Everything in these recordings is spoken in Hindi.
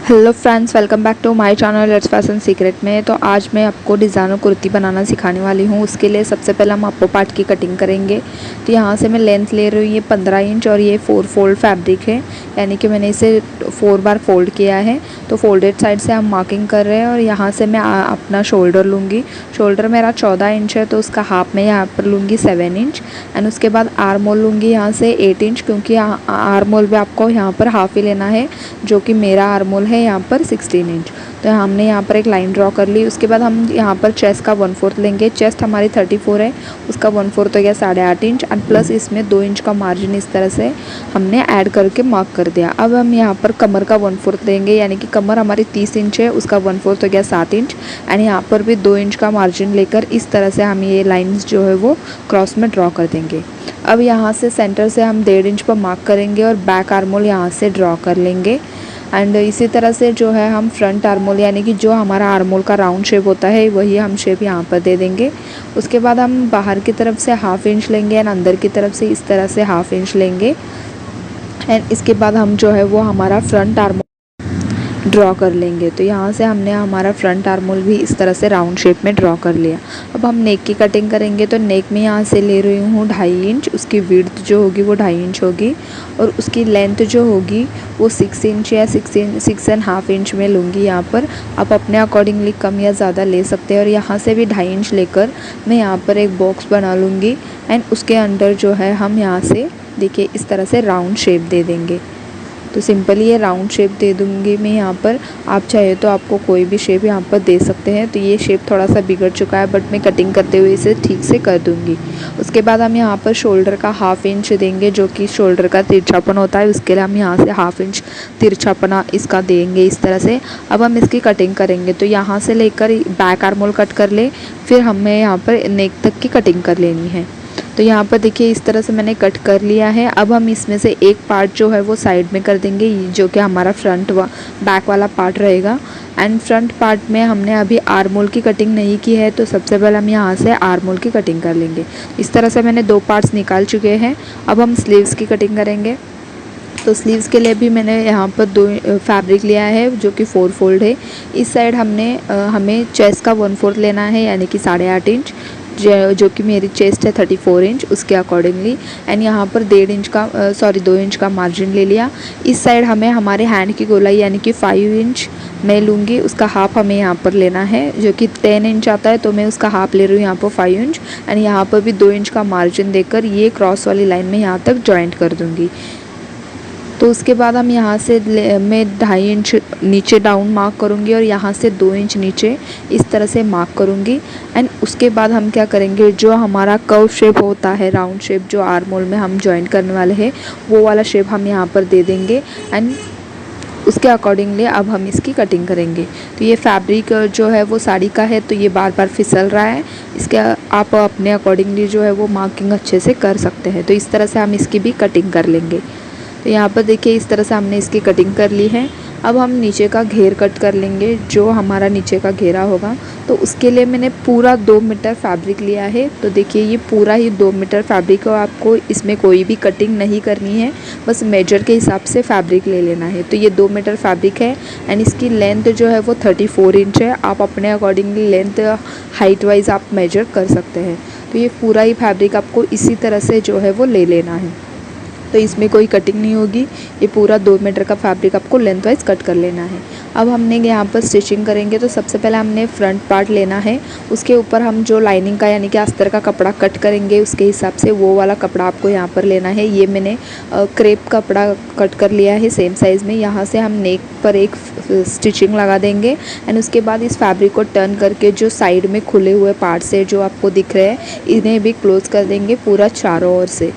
Hello friends, welcome back to my channel Let's Fashion Secret में। तो आज मैं आपको डिज़ाइनर कुर्ती बनाना सिखाने वाली हूँ। उसके लिए सबसे पहले हम अपर पार्ट की कटिंग करेंगे। तो यहाँ से मैं लेंथ ले रही हूँ ये 15 इंच और ये 4 फोल्ड फैब्रिक है, यानी कि मैंने इसे 4 बार फोल्ड किया है। तो फोल्डेड साइड से हम मार्किंग कर रहे हैं और यहाँ से मैं अपना शोल्डर लूँगी। शोल्डर मेरा 14 इंच है तो उसका हाफ मैं यहाँ पर लूँगी 7 इंच। एंड उसके बाद आर्म होल लूँगी यहाँ से 8 इंच, क्योंकि आर्म होल भी आपको यहाँ पर हाफ ही लेना है, जो कि मेरा आर्म होल है यहाँ पर 16 इंच। तो हमने यहाँ पर एक लाइन ड्रॉ कर ली। उसके बाद हम यहाँ पर चेस्ट का 1/4 लेंगे। चेस्ट हमारी 34 है, उसका 1/4 तो गया 8.5 इंच एंड प्लस इसमें 2 इंच का मार्जिन इस तरह से हमने ऐड करके मार्क कर दिया। अब हम यहाँ पर कमर का 1/4 लेंगे, यानी कि कमर हमारी 30 इंच है, उसका 1/4 तो गया 7 इंच एंड यहाँ पर भी 2 इंच का मार्जिन लेकर इस तरह से हम ये लाइन्स जो है वो क्रॉस में ड्रॉ कर देंगे। अब यहाँ से सेंटर से हम 1.5 इंच पर मार्क करेंगे और बैक आर्म होल यहाँ से ड्रॉ कर लेंगे। एंड इसी तरह से जो है हम फ्रंट आर्म होल, यानी कि जो हमारा आर्म होल का राउंड शेप होता है वही हम शेप यहाँ पर दे देंगे। उसके बाद हम बाहर की तरफ से 1/2 इंच लेंगे एंड अंदर की तरफ से इस तरह से 1/2 इंच लेंगे। एंड इसके बाद हम जो है वो हमारा फ्रंट आर्म ड्रॉ कर लेंगे। तो यहाँ से हमने हमारा फ्रंट आर्म होल भी इस तरह से राउंड शेप में ड्रॉ कर लिया। अब हम नेक की कटिंग करेंगे। तो नेक में यहाँ से ले रही हूँ 2.5 इंच, उसकी विड्थ जो होगी वो 2.5 इंच होगी और उसकी लेंथ जो होगी वो 6 इंच या 6.5 इंच में लूँगी। यहाँ पर आप अपने अकॉर्डिंगली कम या ज़्यादा ले सकते हैं। और यहाँ से भी 2.5 इंच लेकर मैं यहाँ पर एक बॉक्स बना लूँगी एंड उसके अंदर जो है हम यहाँ से देखिए इस तरह से राउंड शेप दे देंगे। तो सिंपली ये राउंड शेप दे दूँगी मैं यहाँ पर। आप चाहे तो आपको कोई भी शेप यहाँ पर दे सकते हैं। तो ये शेप थोड़ा सा बिगड़ चुका है, बट मैं कटिंग करते हुए इसे ठीक से कर दूँगी। उसके बाद हम यहाँ पर शोल्डर का 1/2 इंच देंगे, जो कि शोल्डर का तिरछापन होता है। उसके लिए हम यहाँ से 1/2 इंच तिरछापना इसका देंगे इस तरह से। अब हम इसकी कटिंग करेंगे। तो यहाँ से लेकर बैक आर्म होल कट कर ले, फिर हमें यहाँ पर नेक तक की कटिंग कर लेनी है। तो यहाँ पर देखिए इस तरह से मैंने कट कर लिया है। अब हम इसमें से एक पार्ट जो है वो साइड में कर देंगे, जो कि हमारा बैक वाला पार्ट रहेगा। एंड फ्रंट पार्ट में हमने अभी आर्म होल की कटिंग नहीं की है, तो सबसे पहले हम यहाँ से आर्म होल की कटिंग कर लेंगे। इस तरह से मैंने 2 पार्ट्स निकाल चुके हैं। अब हम स्लीव्स की कटिंग करेंगे। तो स्लीव्स के लिए भी मैंने यहाँ पर 2 फैब्रिक लिया है, जो कि 4 फोल्ड है। इस साइड हमें चेस्ट का 1/4 लेना है, यानी कि 8.5 इंच, जो कि मेरी चेस्ट है 34 इंच, उसके अकॉर्डिंगली। एंड यहाँ पर 2 इंच का मार्जिन ले लिया। इस साइड हमें हमारे हैंड की गोलाई यानी कि 5 इंच मैं लूँगी, उसका हाफ हमें यहाँ पर लेना है, जो कि 10 इंच आता है। तो मैं उसका हाफ ले रही हूँ यहाँ पर 5 इंच एंड यहाँ पर भी 2 इंच का मार्जिन देकर ये क्रॉस वाली लाइन में यहाँ तक जॉइंट कर दूँगी। तो उसके बाद हम यहाँ से मैं 2.5 इंच नीचे डाउन मार्क करूँगी और यहाँ से 2 इंच नीचे इस तरह से मार्क करूँगी। एंड उसके बाद हम क्या करेंगे, जो हमारा कर्व शेप होता है, राउंड शेप जो आर्म होल में हम जॉइन करने वाले हैं, वो वाला शेप हम यहाँ पर दे देंगे। एंड उसके अकॉर्डिंगली अब हम इसकी कटिंग करेंगे। तो ये फैब्रिक जो है वो साड़ी का है, तो ये बार बार फिसल रहा है। इसके आप अपने अकॉर्डिंगली जो है वो मार्किंग अच्छे से कर सकते हैं। तो इस तरह से हम इसकी भी कटिंग कर लेंगे। तो यहाँ पर देखिए इस तरह से हमने इसकी कटिंग कर ली है। अब हम नीचे का घेर कट कर लेंगे, जो हमारा नीचे का घेरा होगा। तो उसके लिए मैंने पूरा 2 मीटर फैब्रिक लिया है। तो देखिए ये पूरा ही 2 मीटर फैब्रिक है, आपको इसमें कोई भी कटिंग नहीं करनी है, बस मेजर के हिसाब से फैब्रिक ले लेना है। तो ये 2 मीटर फैब्रिक है एंड इसकी लेंथ जो है वो 34 इंच है। आप अपने अकॉर्डिंगली लेंथ हाइट वाइज आप मेजर कर सकते हैं। तो ये पूरा ही फैब्रिक आपको इसी तरह से जो है वो ले लेना है। तो इसमें कोई कटिंग नहीं होगी, ये पूरा 2 मीटर का फैब्रिक आपको लेंथ वाइज कट कर लेना है। अब हमने यहाँ पर स्टिचिंग करेंगे। तो सबसे पहले हमने फ्रंट पार्ट लेना है, उसके ऊपर हम जो लाइनिंग का यानी कि अस्तर का कपड़ा कट करेंगे उसके हिसाब से वो वाला कपड़ा आपको यहाँ पर लेना है। ये मैंने क्रेप कपड़ा कट कर लिया है सेम साइज़ में। यहाँ से हम नेक पर एक स्टिचिंग लगा देंगे एंड उसके बाद इस फैब्रिक को टर्न करके जो साइड में खुले हुए पार्ट्स है जो आपको दिख रहे हैं, इन्हें भी क्लोज कर देंगे पूरा चारों ओर से।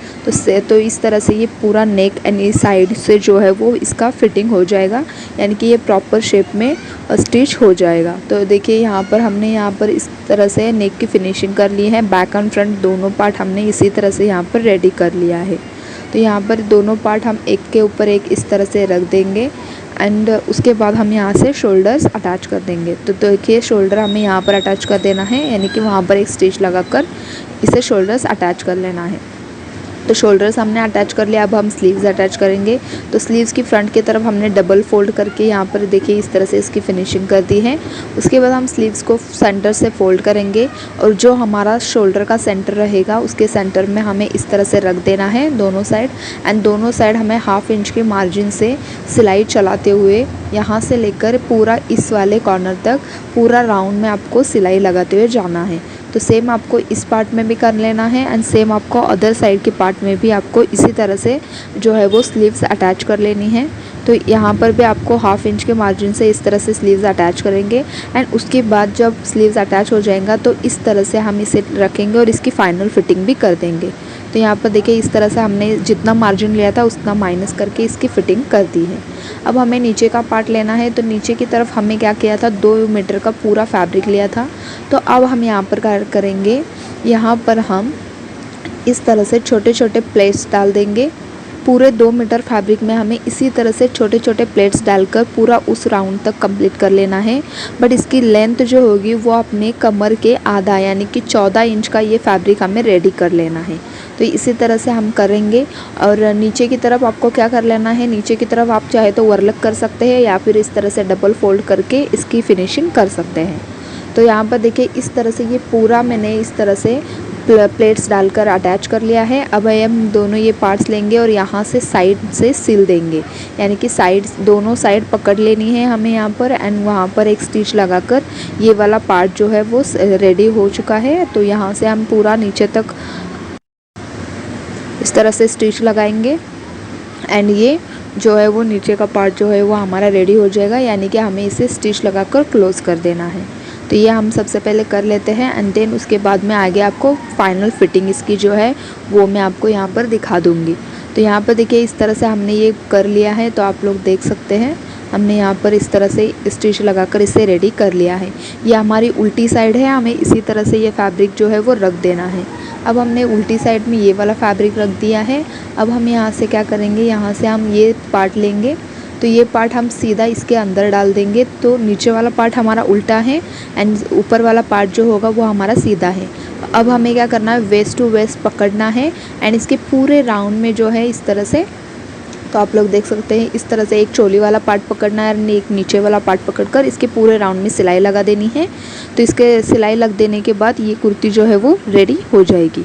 तो इस तरह से ये पूरा नेक एंड इस साइड से जो है वो इसका फिटिंग हो जाएगा, यानी कि ये प्रॉपर शेप में स्टिच हो जाएगा। तो देखिए यहाँ पर हमने यहाँ पर इस तरह से नेक की फिनिशिंग कर ली है। बैक एंड फ्रंट दोनों पार्ट हमने इसी तरह से यहाँ पर रेडी कर लिया है। तो यहाँ पर दोनों पार्ट हम एक के ऊपर एक इस तरह से रख देंगे एंड उसके बाद हम यहाँ से शोल्डर्स अटैच कर देंगे। तो देखिए शोल्डर हमें यहाँ पर अटैच कर देना है, यानी कि वहाँ पर एक स्टिच लगाकर इसे शोल्डर्स अटैच कर लेना है। तो शोल्डर्स हमने अटैच कर लिया। अब हम स्लीव्स अटैच करेंगे। तो स्लीव्स की फ्रंट की तरफ हमने डबल फोल्ड करके यहाँ पर देखिए इस तरह से इसकी फिनिशिंग कर दी है। उसके बाद हम स्लीव्स को सेंटर से फोल्ड करेंगे और जो हमारा शोल्डर का सेंटर रहेगा उसके सेंटर में हमें इस तरह से रख देना है दोनों साइड। एंड दोनों साइड हमें हाफ इंच के मार्जिन से सिलाई चलाते हुए यहाँ से लेकर पूरा इस वाले कॉर्नर तक पूरा राउंड में आपको सिलाई लगाते हुए जाना है। तो सेम आपको इस पार्ट में भी कर लेना है एंड सेम आपको अदर साइड के पार्ट में भी आपको इसी तरह से जो है वो स्लीव्स अटैच कर लेनी है। तो यहाँ पर भी आपको हाफ इंच के मार्जिन से इस तरह से स्लीव्स अटैच करेंगे एंड उसके बाद जब स्लीव्स अटैच हो जाएगा तो इस तरह से हम इसे रखेंगे और इसकी फाइनल फिटिंग भी कर देंगे। तो यहाँ पर देखिए इस तरह से हमने जितना मार्जिन लिया था उतना माइनस करके इसकी फ़िटिंग कर दी है। अब हमें नीचे का पार्ट लेना है। तो नीचे की तरफ हमने क्या किया था, 2 मीटर का पूरा फैब्रिक लिया था। तो अब हम यहाँ पर करेंगे, यहाँ पर हम इस तरह से छोटे छोटे प्लेट्स डाल देंगे। पूरे 2 मीटर फैब्रिक में हमें इसी तरह से छोटे छोटे प्लेट्स डालकर पूरा उस राउंड तक कंप्लीट कर लेना है। बट इसकी लेंथ जो होगी वो अपने कमर के आधा यानी कि 14 इंच का ये फैब्रिक हमें रेडी कर लेना है। तो इसी तरह से हम करेंगे। और नीचे की तरफ आपको क्या कर लेना है, नीचे की तरफ आप चाहे तो वर्लक कर सकते हैं या फिर इस तरह से डबल फोल्ड करके इसकी फिनिशिंग कर सकते हैं। तो यहाँ पर देखिए इस तरह से ये पूरा मैंने इस तरह से प्लेट्स डालकर अटैच कर लिया है। अब हम दोनों ये पार्ट्स लेंगे और यहाँ से साइड से सिल देंगे, यानी कि दोनों साइड पकड़ लेनी है हमें यहाँ पर एंड वहाँ पर एक स्टिच लगाकर ये वाला पार्ट जो है वो रेडी हो चुका है। तो यहाँ से हम पूरा नीचे तक इस तरह से स्टिच लगाएंगे एंड ये जो है वो नीचे का पार्ट जो है वो हमारा रेडी हो जाएगा, यानी कि हमें इसे स्टिच लगाकर क्लोज़ कर देना है। तो ये हम सबसे पहले कर लेते हैं एंड देन उसके बाद में आगे आपको फाइनल फिटिंग इसकी जो है वो मैं आपको यहाँ पर दिखा दूँगी। तो यहाँ पर देखिए इस तरह से हमने ये कर लिया है। तो आप लोग देख सकते हैं हमने यहाँ पर इस तरह से स्टिच लगाकर इसे रेडी कर लिया है। ये हमारी उल्टी साइड है, हमें इसी तरह से ये फैब्रिक जो है वो रख देना है। अब हमने उल्टी साइड में ये वाला फैब्रिक रख दिया है। अब हम यहाँ से क्या करेंगे, यहाँ से हम ये पार्ट लेंगे। तो ये पार्ट हम सीधा इसके अंदर डाल देंगे। तो नीचे वाला पार्ट हमारा उल्टा है एंड ऊपर वाला पार्ट जो होगा वो हमारा सीधा है। अब हमें क्या करना है, वेस्ट टू वेस्ट पकड़ना है एंड इसके पूरे राउंड में जो है इस तरह से, तो आप लोग देख सकते हैं इस तरह से एक चोली वाला पार्ट पकड़ना है और एक नीचे वाला पार्ट पकड़कर इसके पूरे राउंड में सिलाई लगा देनी है। तो इसके सिलाई लग देने के बाद ये कुर्ती जो है वो रेडी हो जाएगी।